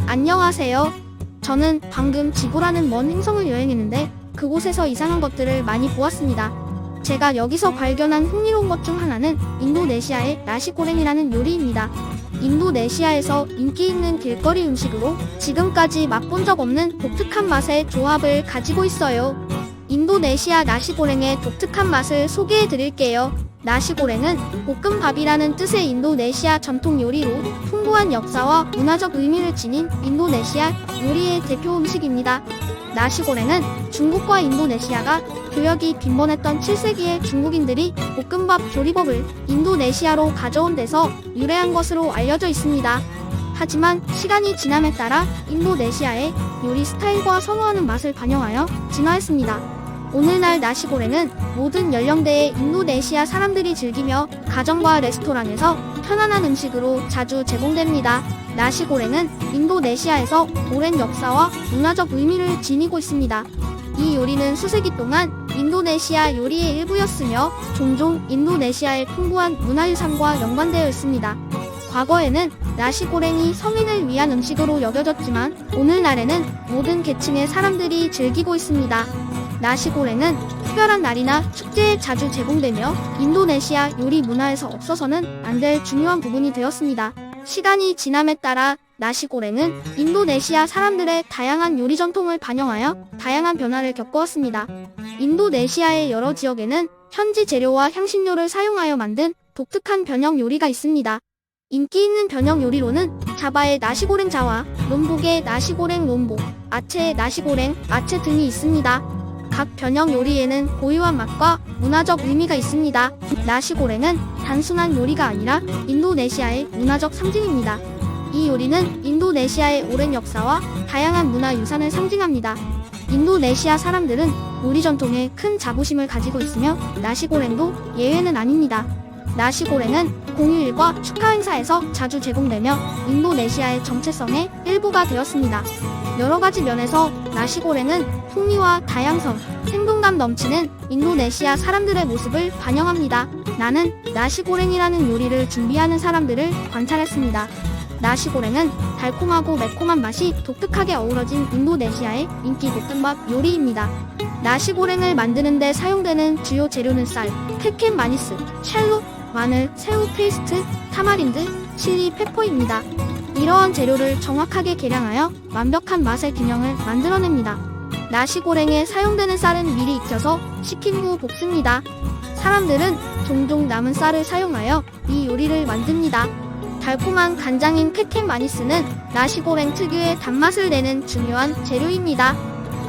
안녕하세요. 저는 방금 지구라는 먼 행성을 여행했는데 그곳에서 이상한 것들을 많이 보았습니다. 제가 여기서 발견한 흥미로운 것 중 하나는 인도네시아의 나시고랭이라는 요리입니다. 인도네시아에서 인기 있는 길거리 음식으로 지금까지 맛본 적 없는 독특한 맛의 조합을 가지고 있어요. 인도네시아 나시고랭의 독특한 맛을 소개해 드릴게요. 나시고랭은 볶음밥이라는 뜻의 인도네시아 전통 요리로 풍부한 역사와 문화적 의미를 지닌 인도네시아 요리의 대표 음식입니다. 나시고랭은 중국과 인도네시아가 교역이 빈번했던 7세기에 중국인들이 볶음밥 조리법을 인도네시아로 가져온 데서 유래한 것으로 알려져 있습니다. 하지만 시간이 지남에 따라 인도네시아의 요리 스타일과 선호하는 맛을 반영하여 진화했습니다. 오늘날 나시고랭은 모든 연령대의 인도네시아 사람들이 즐기며 가정과 레스토랑에서 편안한 음식으로 자주 제공됩니다. 나시고랭은 인도네시아에서 오랜 역사와 문화적 의미를 지니고 있습니다. 이 요리는 수세기 동안 인도네시아 요리의 일부였으며 종종 인도네시아의 풍부한 문화유산과 연관되어 있습니다. 과거에는 나시고랭이 서민을 위한 음식으로 여겨졌지만 오늘날에는 모든 계층의 사람들이 즐기고 있습니다. 나시고랭은 특별한 날이나 축제에 자주 제공되며 인도네시아 요리 문화에서 없어서는 안 될 중요한 부분이 되었습니다. 시간이 지남에 따라 나시고랭은 인도네시아 사람들의 다양한 요리 전통을 반영하여 다양한 변화를 겪어왔습니다. 인도네시아의 여러 지역에는 현지 재료와 향신료를 사용하여 만든 독특한 변형 요리가 있습니다. 인기 있는 변형 요리로는 자바의 나시고랭 자와, 롬복의 나시고랭 롬복, 아체의 나시고랭 아체 등이 있습니다. 각 변형 요리에는 고유한 맛과 문화적 의미가 있습니다. 나시고랭은 단순한 요리가 아니라 인도네시아의 문화적 상징입니다. 이 요리는 인도네시아의 오랜 역사와 다양한 문화유산을 상징합니다. 인도네시아 사람들은 요리 전통에 큰 자부심을 가지고 있으며 나시고랭도 예외는 아닙니다. 나시고랭은 공휴일과 축하 행사에서 자주 제공되며 인도네시아의 정체성의 일부가 되었습니다. 여러 가지 면에서 나시고랭은 풍미와 다양성, 생동감 넘치는 인도네시아 사람들의 모습을 반영합니다. 나는 나시고랭이라는 요리를 준비하는 사람들을 관찰했습니다. 나시고랭은 달콤하고 매콤한 맛이 독특하게 어우러진 인도네시아의 인기 볶음밥 요리입니다. 나시고랭을 만드는 데 사용되는 주요 재료는 쌀, 캣캣 마니스, 샬롯, 마늘, 새우 페이스트, 타마린드, 칠리 페퍼입니다. 이러한 재료를 정확하게 계량하여 완벽한 맛의 균형을 만들어냅니다. 나시고랭에 사용되는 쌀은 미리 익혀서 식힌 후 볶습니다. 사람들은 종종 남은 쌀을 사용하여 이 요리를 만듭니다. 달콤한 간장인 캣캣 마니스는 나시고랭 특유의 단맛을 내는 중요한 재료입니다.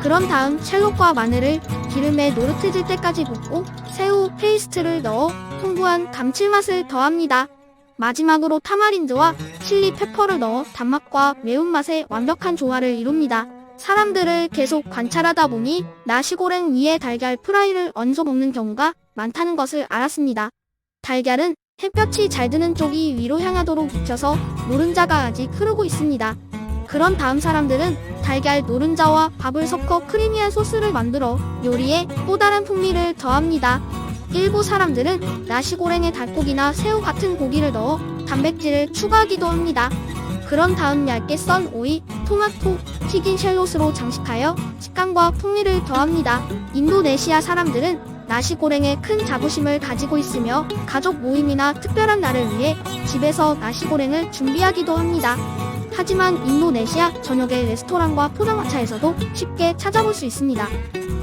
그런 다음 샬롯과 마늘을 기름에 노릇해질 때까지 볶고 새우 페이스트를 넣어 풍부한 감칠맛을 더합니다. 마지막으로 타마린드와 칠리 페퍼를 넣어 단맛과 매운맛의 완벽한 조화를 이룹니다. 사람들을 계속 관찰하다 보니 나시고랭 위에 달걀 프라이를 얹어 먹는 경우가 많다는 것을 알았습니다. 달걀은 햇볕이 잘 드는 쪽이 위로 향하도록 익혀서 노른자가 아직 흐르고 있습니다. 그런 다음 사람들은 달걀 노른자와 밥을 섞어 크리미한 소스를 만들어 요리에 또 다른 풍미를 더합니다. 일부 사람들은 나시고랭에 닭고기나 새우 같은 고기를 넣어 단백질을 추가하기도 합니다. 그런 다음 얇게 썬 오이, 토마토, 튀긴 샬롯으로 장식하여 식감과 풍미를 더합니다. 인도네시아 사람들은 나시고랭에 큰 자부심을 가지고 있으며 가족 모임이나 특별한 날을 위해 집에서 나시고랭을 준비하기도 합니다. 하지만 인도네시아 전역의 레스토랑과 포장마차에서도 쉽게 찾아볼 수 있습니다.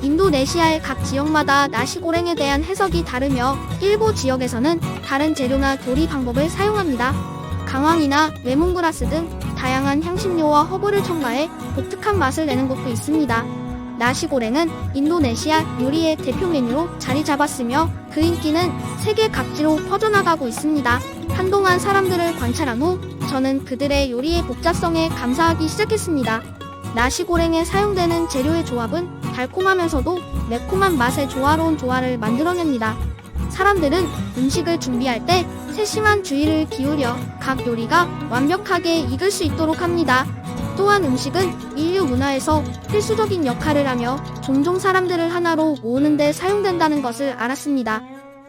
인도네시아의 각 지역마다 나시고랭에 대한 해석이 다르며 일부 지역에서는 다른 재료나 조리 방법을 사용합니다. 강황이나 레몬그라스 등 다양한 향신료와 허브를 첨가해 독특한 맛을 내는 곳도 있습니다. 나시고랭은 인도네시아 요리의 대표 메뉴로 자리 잡았으며 그 인기는 세계 각지로 퍼져나가고 있습니다. 한동안 사람들을 관찰한 후 저는 그들의 요리의 복잡성에 감사하기 시작했습니다. 나시고랭에 사용되는 재료의 조합은 달콤하면서도 매콤한 맛의 조화로운 조화를 만들어냅니다. 사람들은 음식을 준비할 때 세심한 주의를 기울여 각 요리가 완벽하게 익을 수 있도록 합니다. 또한 음식은 인류 문화에서 필수적인 역할을 하며 종종 사람들을 하나로 모으는 데 사용된다는 것을 알았습니다.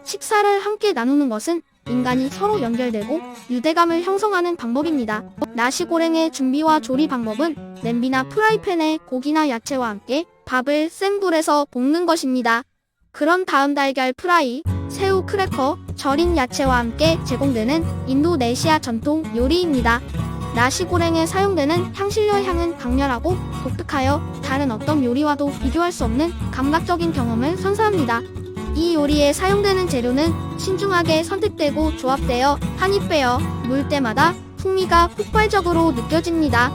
식사를 함께 나누는 것은 인간이 서로 연결되고 유대감을 형성하는 방법입니다. 나시고랭의 준비와 조리 방법은 냄비나 프라이팬에 고기나 야채와 함께 밥을 센 불에서 볶는 것입니다. 그런 다음 달걀 프라이, 새우 크래커, 절인 야채와 함께 제공되는 인도네시아 전통 요리입니다. 나시고랭에 사용되는 향신료 향은 강렬하고 독특하여 다른 어떤 요리와도 비교할 수 없는 감각적인 경험을 선사합니다. 이 요리에 사용되는 재료는 신중하게 선택되고 조합되어 한입 베어 물 때마다 풍미가 폭발적으로 느껴집니다.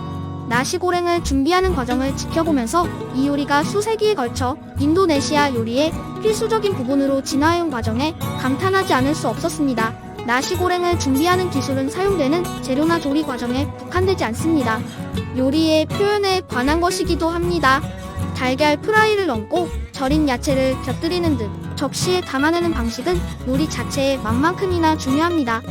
나시고랭을 준비하는 과정을 지켜보면서 이 요리가 수세기에 걸쳐 인도네시아 요리의 필수적인 부분으로 진화해온 과정에 감탄하지 않을 수 없었습니다. 나시고랭을 준비하는 기술은 사용되는 재료나 조리 과정에 국한되지 않습니다. 요리의 표현에 관한 것이기도 합니다. 달걀 프라이를 얹고 절인 야채를 곁들이는 등 접시에 담아내는 방식은 요리 자체의 맛만큼이나 중요합니다.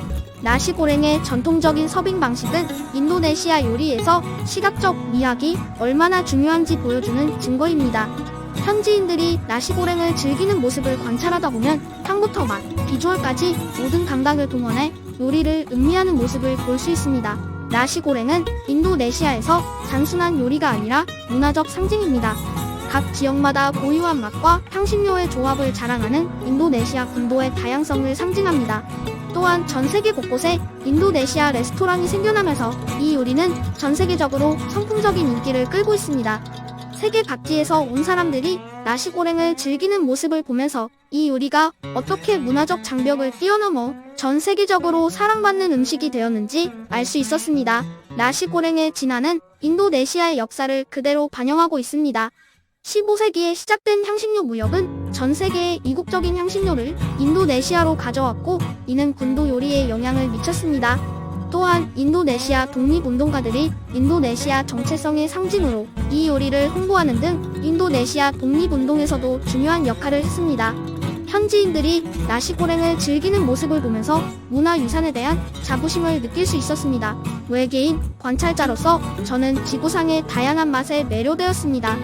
나시고랭의 전통적인 서빙 방식은 인도네시아 요리에서 시각적 미학이 얼마나 중요한지 보여주는 증거입니다. 현지인들이 나시고랭을 즐기는 모습을 관찰하다 보면 향부터 맛, 비주얼까지 모든 감각을 동원해 요리를 음미하는 모습을 볼 수 있습니다. 나시고랭은 인도네시아에서 단순한 요리가 아니라 문화적 상징입니다. 각 지역마다 고유한 맛과 향신료의 조합을 자랑하는 인도네시아 군도의 다양성을 상징합니다. 또한 전 세계 곳곳에 인도네시아 레스토랑이 생겨나면서 이 요리는 전 세계적으로 선풍적인 인기를 끌고 있습니다. 세계 각지에서 온 사람들이 나시고랭을 즐기는 모습을 보면서 이 요리가 어떻게 문화적 장벽을 뛰어넘어 전 세계적으로 사랑받는 음식이 되었는지 알 수 있었습니다. 나시고랭의 진화는 인도네시아의 역사를 그대로 반영하고 있습니다. 15세기에 시작된 향신료 무역은 전 세계의 이국적인 향신료를 인도네시아로 가져왔고 이는 군도 요리에 영향을 미쳤습니다. 또한 인도네시아 독립운동가들이 인도네시아 정체성의 상징으로 이 요리를 홍보하는 등 인도네시아 독립운동에서도 중요한 역할을 했습니다. 현지인들이 나시고랭을 즐기는 모습을 보면서 문화유산에 대한 자부심을 느낄 수 있었습니다. 외계인 관찰자로서 저는 지구상의 다양한 맛에 매료되었습니다.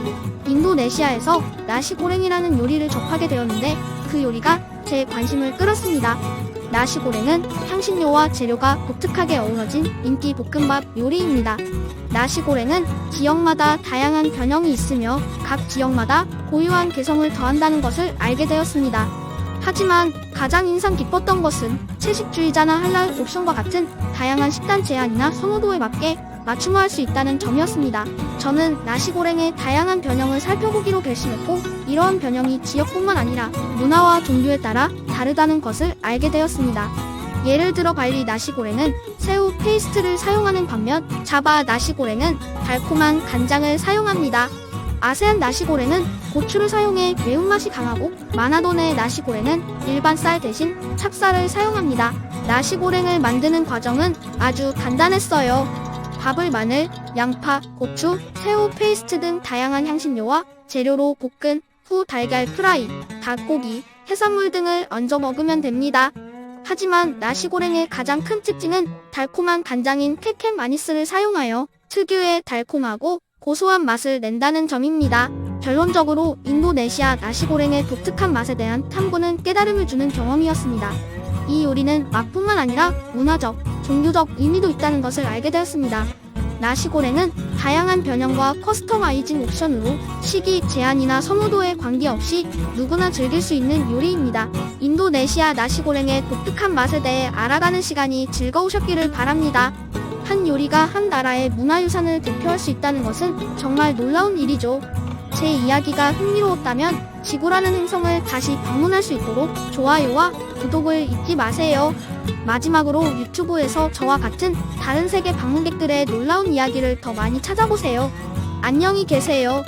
인도네시아에서 나시고랭이라는 요리를 접하게 되었는데 그 요리가 제 관심을 끌었습니다. 나시고랭은 향신료와 재료가 독특하게 어우러진 인기 볶음밥 요리입니다. 나시고랭은 지역마다 다양한 변형이 있으며 각 지역마다 고유한 개성을 더한다는 것을 알게 되었습니다. 하지만 가장 인상 깊었던 것은 채식주의자나 할랄 옵션과 같은 다양한 식단 제한이나 선호도에 맞게 맞춤화할 수 있다는 점이었습니다. 저는 나시고랭의 다양한 변형을 살펴보기로 결심했고 이러한 변형이 지역뿐만 아니라 문화와 종교에 따라 다르다는 것을 알게 되었습니다. 예를 들어 발리 나시고랭은 새우 페이스트를 사용하는 반면 자바 나시고랭은 달콤한 간장을 사용합니다. 아세안 나시고랭은 고추를 사용해 매운맛이 강하고 마나도네 나시고랭은 일반 쌀 대신 찹쌀을 사용합니다. 나시고랭을 만드는 과정은 아주 간단했어요. 밥을 마늘, 양파, 고추, 새우 페이스트 등 다양한 향신료와 재료로 볶은 후 달걀 프라이, 닭고기, 해산물 등을 얹어 먹으면 됩니다. 하지만 나시고랭의 가장 큰 특징은 달콤한 간장인 캣캣 마니스를 사용하여 특유의 달콤하고 고소한 맛을 낸다는 점입니다. 결론적으로 인도네시아 나시고랭의 독특한 맛에 대한 탐구는 깨달음을 주는 경험이었습니다. 이 요리는 맛뿐만 아니라 문화적, 종교적 의미도 있다는 것을 알게 되었습니다. 나시고랭은 다양한 변형과 커스터마이징 옵션으로 시기 제한이나 선호도에 관계없이 누구나 즐길 수 있는 요리입니다. 인도네시아 나시고랭의 독특한 맛에 대해 알아가는 시간이 즐거우셨기를 바랍니다. 한 요리가 한 나라의 문화유산을 대표할 수 있다는 것은 정말 놀라운 일이죠. 제 이야기가 흥미로웠다면 지구라는 행성을 다시 방문할 수 있도록 좋아요와 구독을 잊지 마세요. 마지막으로 유튜브에서 저와 같은 다른 세계 방문객들의 놀라운 이야기를 더 많이 찾아보세요. 안녕히 계세요.